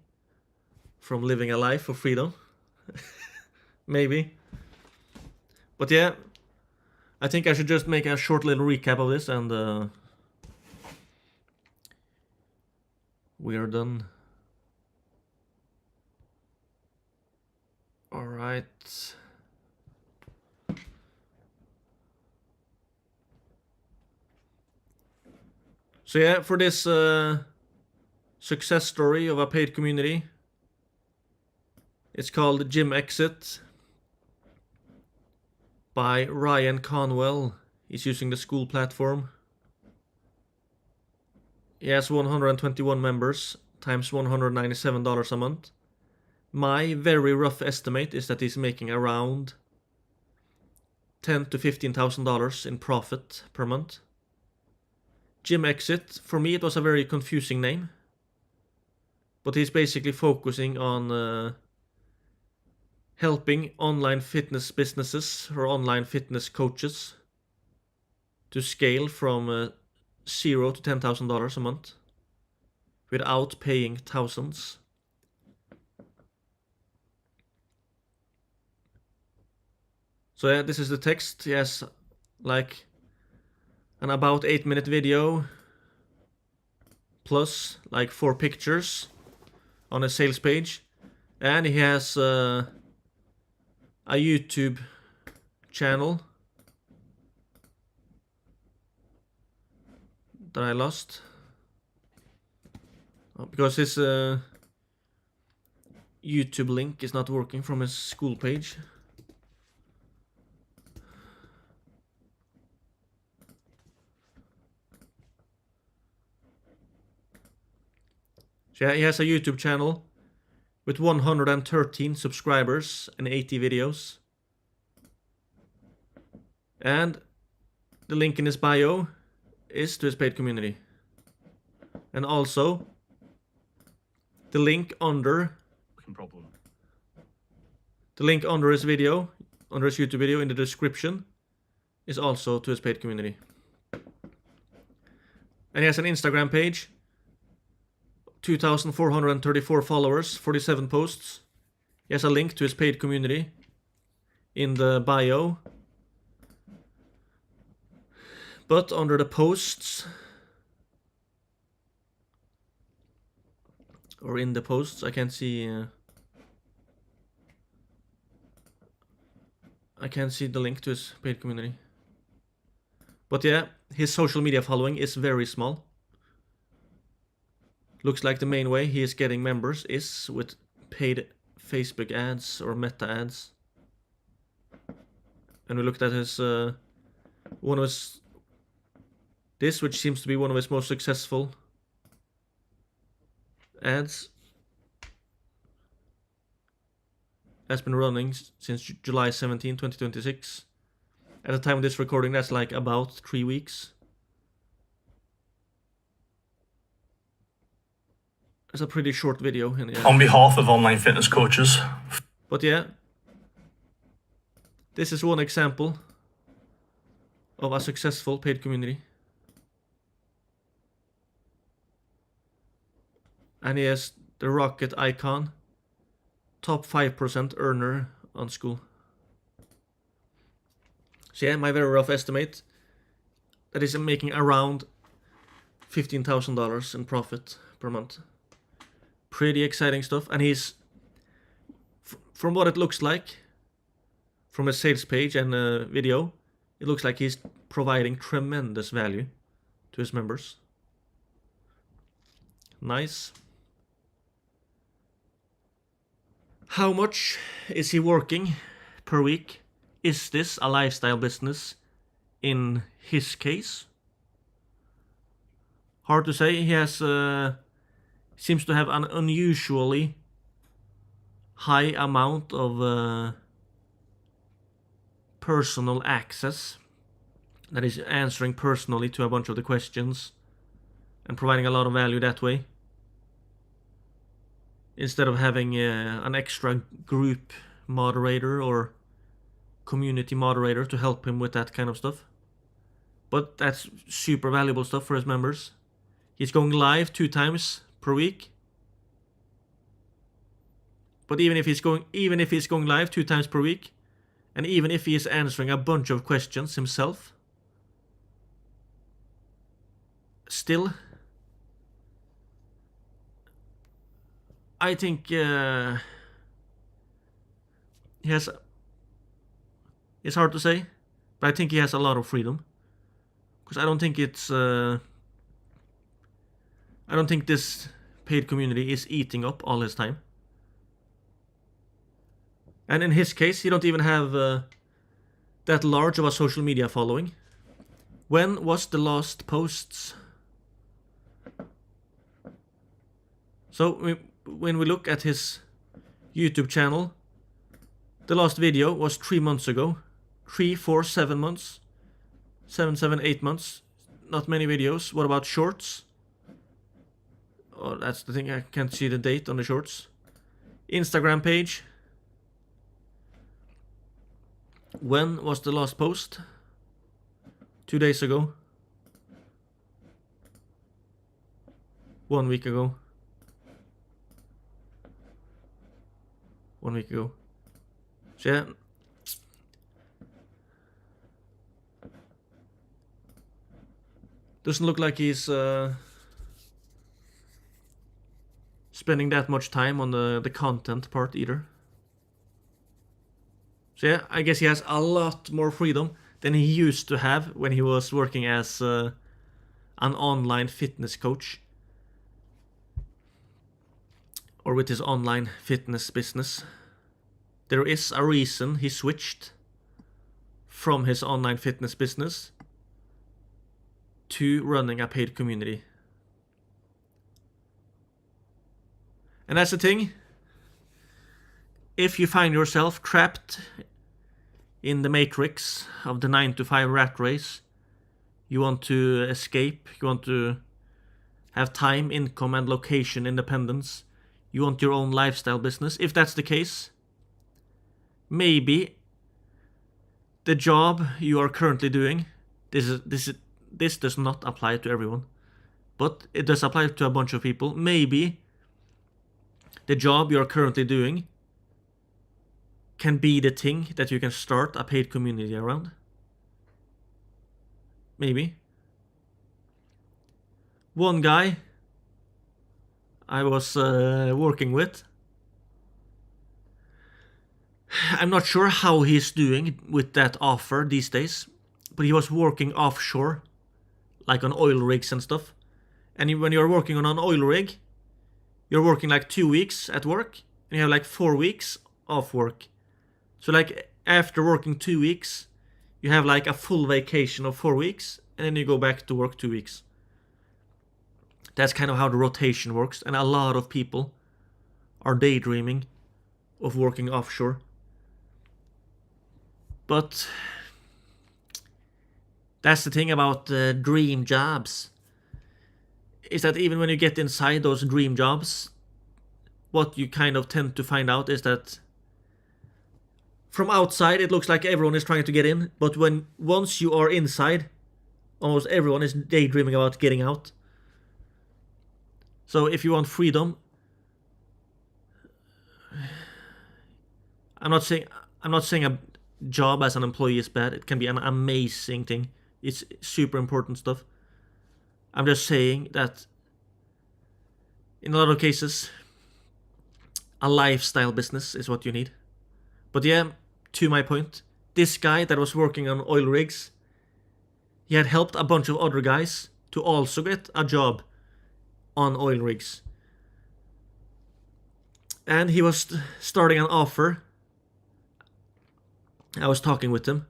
from living a life of freedom. Maybe. But yeah, I think I should just make a short little recap of this and we're done. All right. So yeah, for this success story of a paid community, it's called Gym Exit by Ryan Conwell. He's using the school platform. He has 121 members times $197 a month. My very rough estimate is that he's making around $10,000 to $15,000 in profit per month. Gym Exit, for me it was a very confusing name, but he's basically focusing on helping online fitness businesses or online fitness coaches to scale from $0 to $10,000 a month without paying thousands. So yeah, this is the text. He has like an about 8-minute video plus like 4 pictures on a sales page, and he has a YouTube channel that I lost because his YouTube link is not working from his school page. So yeah, he has a YouTube channel with 113 subscribers and 80 videos. And the link in his bio is to his paid community. And also the link under his video, under his YouTube video in the description, is also to his paid community. And he has an Instagram page, 2,434 followers, 47 posts. He has a link to his paid community in the bio. But under the posts, or in the posts, I can't see the link to his paid community. But yeah, his social media following is very small. Looks like the main way he is getting members is with paid Facebook ads or Meta ads. And we looked at his this, which seems to be one of his most successful ads, has been running since July 17, 2026. At the time of this recording, that's like about 3 weeks. It's a pretty short video. On behalf of online fitness coaches. But yeah, this is one example of a successful paid community. And he has the rocket icon. Top 5% earner on school. So yeah, my very rough estimate, that is making around $15,000 in profit per month. Pretty exciting stuff. And he's, from what it looks like, from a sales page and a video, it looks like he's providing tremendous value to his members. Nice. How much is he working per week? Is this a lifestyle business in his case? Hard to say. He has seems to have an unusually high amount of personal access, that is answering personally to a bunch of the questions and providing a lot of value that way, instead of having an extra group moderator or community moderator to help him with that kind of stuff. But that's super valuable stuff for his members. He's going live 2 times per week. But even if he's going live 2 times per week, and even if he is answering a bunch of questions himself, still, I think he has. It's hard to say, but I think he has a lot of freedom. Because I don't think it's. I don't think this paid community is eating up all his time. And in his case, he don't even have that large of a social media following. When was the last posts? So when we look at his YouTube channel, the last video was 3 months ago. 3, 4, 7 months. 7, 8 months. Not many videos. What about shorts? Oh, that's the thing. I can't see the date on the shorts. Instagram page. When was the last post? 2 days ago. 1 week ago. 1 week ago. So yeah. Doesn't look like he's spending that much time on the content part either. So yeah, I guess he has a lot more freedom than he used to have when he was working as an online fitness coach. Or with his online fitness business. There is a reason he switched from his online fitness business to running a paid community. And that's the thing. If you find yourself trapped in the matrix of the 9-to-5 rat race, you want to escape, you want to have time, income, and location independence, you want your own lifestyle business. If that's the case, maybe the job you are currently doing, this does not apply to everyone, but it does apply to a bunch of people. Maybe the job you are currently doing can be the thing that you can start a paid community around. Maybe. One guy I was working with, I'm not sure how he's doing with that offer these days, but he was working offshore, like on oil rigs and stuff. And when you're working on an oil rig, you're working like 2 weeks at work, and you have like 4 weeks off work. So like after working 2 weeks, you have like a full vacation of 4 weeks, and then you go back to work 2 weeks. That's kind of how the rotation works, and a lot of people are daydreaming of working offshore. But that's the thing about dream jobs, is that even when you get inside those dream jobs, what you kind of tend to find out is that from outside it looks like everyone is trying to get in, but once you are inside, almost everyone is daydreaming about getting out. So if you want freedom, I'm not saying a job as an employee is bad. It can be an amazing thing. It's super important stuff. I'm just saying that in a lot of cases, a lifestyle business is what you need. But yeah, to my point, this guy that was working on oil rigs, he had helped a bunch of other guys to also get a job on oil rigs. And he was starting an offer. I was talking with him,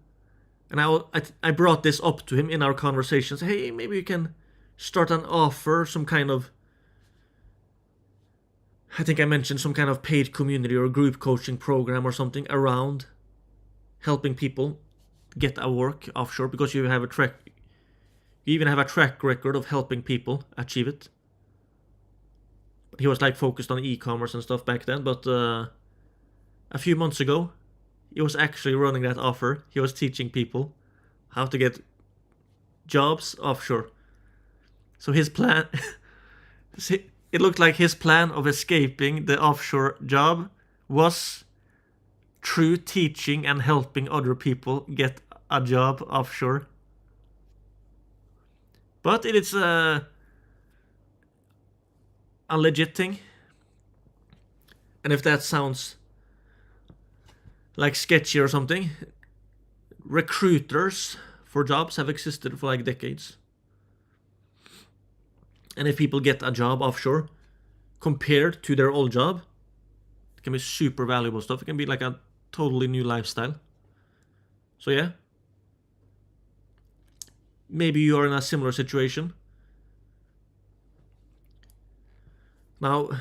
and I brought this up to him in our conversations. Hey, maybe you can start an offer, some kind of, I think I mentioned some kind of paid community or group coaching program or something around helping people get a work offshore, because you even have a track record of helping people achieve it. He was like focused on e-commerce and stuff back then, but a few months ago, he was actually running that offer. He was teaching people how to get jobs offshore. So his plan, it looked like his plan of escaping the offshore job was through teaching and helping other people get a job offshore. But it is a legit thing. And if that sounds like sketchy or something, recruiters for jobs have existed for like decades. And if people get a job offshore compared to their old job, it can be super valuable stuff. It can be like a totally new lifestyle. So yeah, maybe you are in a similar situation. Now,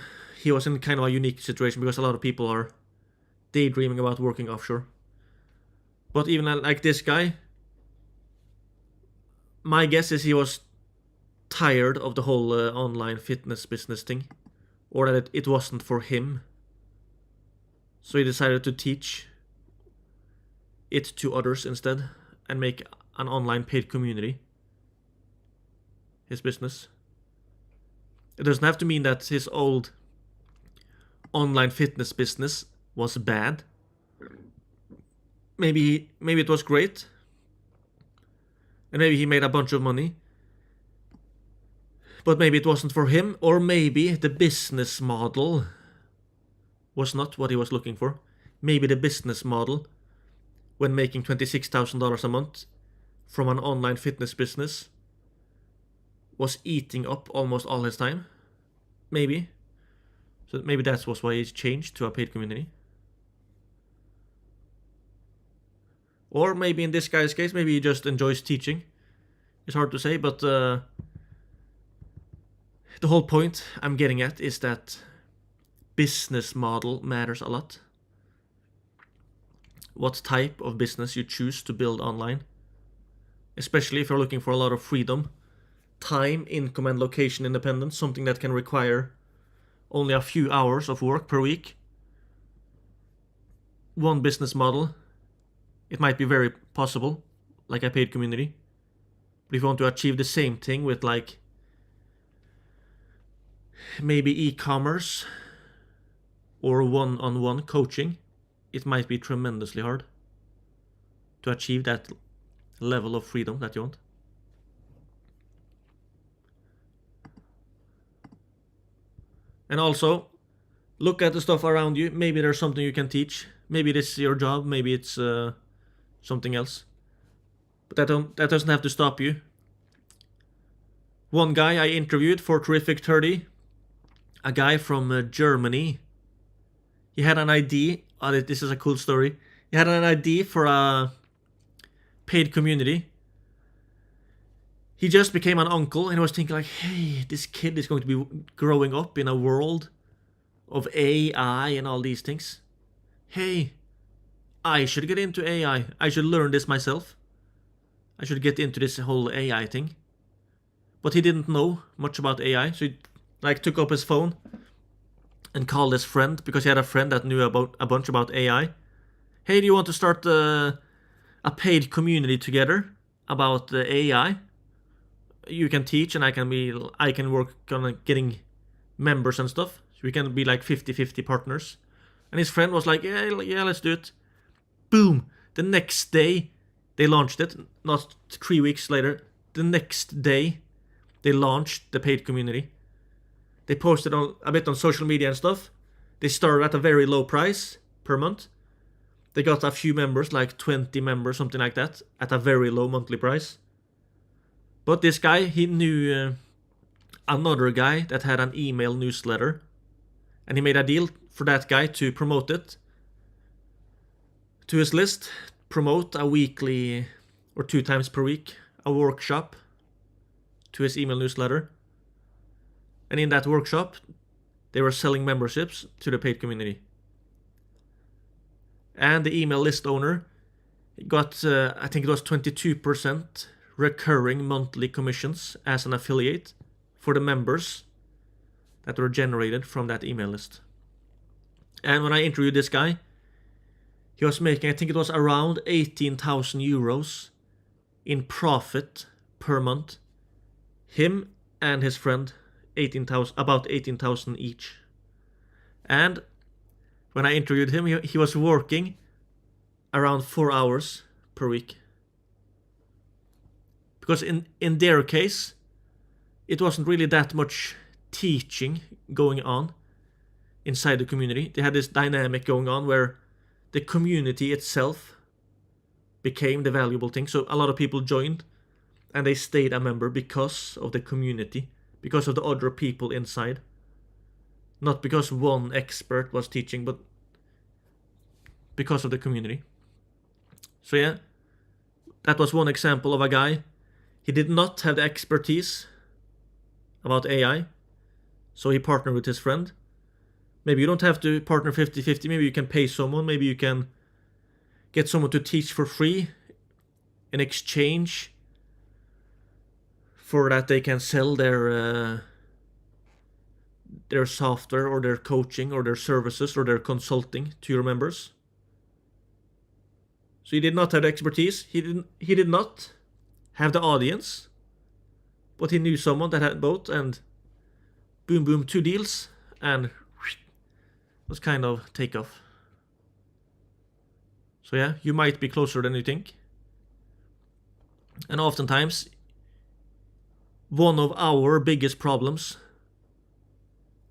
he was in kind of a unique situation because a lot of people are daydreaming about working offshore. But even like this guy, my guess is he was tired of the whole online fitness business thing, or that it wasn't for him. So he decided to teach it to others instead and make an online paid community his business. It doesn't have to mean that his old online fitness business was bad. Maybe it was great, and maybe he made a bunch of money, but maybe it wasn't for him, or maybe the business model was not what he was looking for. Maybe the business model, when making $26,000 a month from an online fitness business, was eating up almost all his time. Maybe. So maybe that was why he changed to a paid community. Or maybe in this guy's case, maybe he just enjoys teaching. It's hard to say, but the whole point I'm getting at is that business model matters a lot. What type of business you choose to build online. Especially if you're looking for a lot of freedom, time, income, and location independence, something that can require only a few hours of work per week. One business model, it might be very possible, like a paid community. But if you want to achieve the same thing with like maybe e-commerce or one-on-one coaching, it might be tremendously hard to achieve that level of freedom that you want. And also, look at the stuff around you. Maybe there's something you can teach. Maybe this is your job. Maybe it's something else. But that doesn't have to stop you. One guy I interviewed for Terrific 30, a guy from Germany, he had an idea. This is a cool story. He had an idea for a paid community. He just became an uncle and was thinking like, hey, this kid is going to be growing up in a world of AI and all these things. Hey, I should get into AI. I should learn this myself. I should get into this whole AI thing. But he didn't know much about AI, so he like took up his phone and called his friend, because he had a friend that knew about a bunch about AI. Hey, do you want to start a paid community together about AI? You can teach and I can work on getting members and stuff. So we can be like 50-50 partners. And his friend was like, yeah, let's do it. Boom! The next day, they launched it. Not 3 weeks later. The next day, they launched the paid community. They posted a bit on social media and stuff. They started at a very low price per month. They got a few members, like 20 members, something like that, at a very low monthly price. But this guy, he knew another guy that had an email newsletter. And he made a deal for that guy to promote it to his list, promote a weekly or 2 times per week, a workshop to his email newsletter. And in that workshop, they were selling memberships to the paid community. And the email list owner got, I think it was 22% recurring monthly commissions as an affiliate for the members that were generated from that email list. And when I interviewed this guy, he was making, I think it was around 18,000 euros in profit per month. Him and his friend, about 18,000 each. And when I interviewed him, he was working around 4 hours per week. Because in their case, it wasn't really that much teaching going on inside the community. They had this dynamic going on where the community itself became the valuable thing. So a lot of people joined and they stayed a member because of the community, because of the other people inside. Not because one expert was teaching, but because of the community. So yeah, that was one example of a guy. He did not have the expertise about AI, so he partnered with his friend. Maybe you don't have to partner 50-50, maybe you can pay someone, maybe you can get someone to teach for free in exchange for that they can sell their software or their coaching or their services or their consulting to your members. So he did not have the expertise, he did not have the audience, but he knew someone that had both, and boom boom, 2 deals, and was kind of take off. So yeah, you might be closer than you think. And oftentimes, one of our biggest problems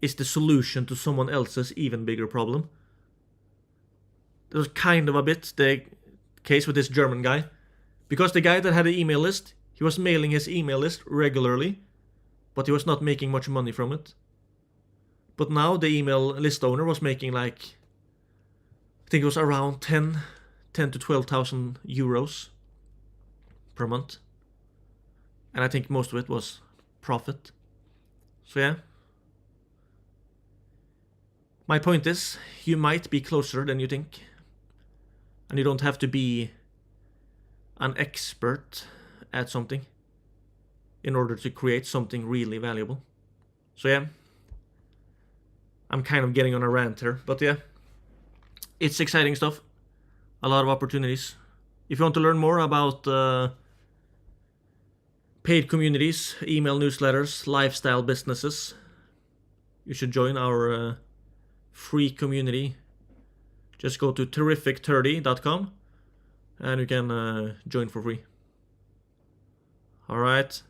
is the solution to someone else's even bigger problem. That was kind of a bit the case with this German guy. Because the guy that had an email list, he was mailing his email list regularly, but he was not making much money from it. But now the email list owner was making like, I think it was around 10 to 12,000 euros per month. And I think most of it was profit. So yeah. My point is, you might be closer than you think. And you don't have to be an expert at something in order to create something really valuable. So yeah, I'm kind of getting on a rant here, but yeah, it's exciting stuff. A lot of opportunities. If you want to learn more about paid communities, email newsletters, lifestyle businesses, you should join our free community. Just go to terrific30.com and you can join for free. Alright.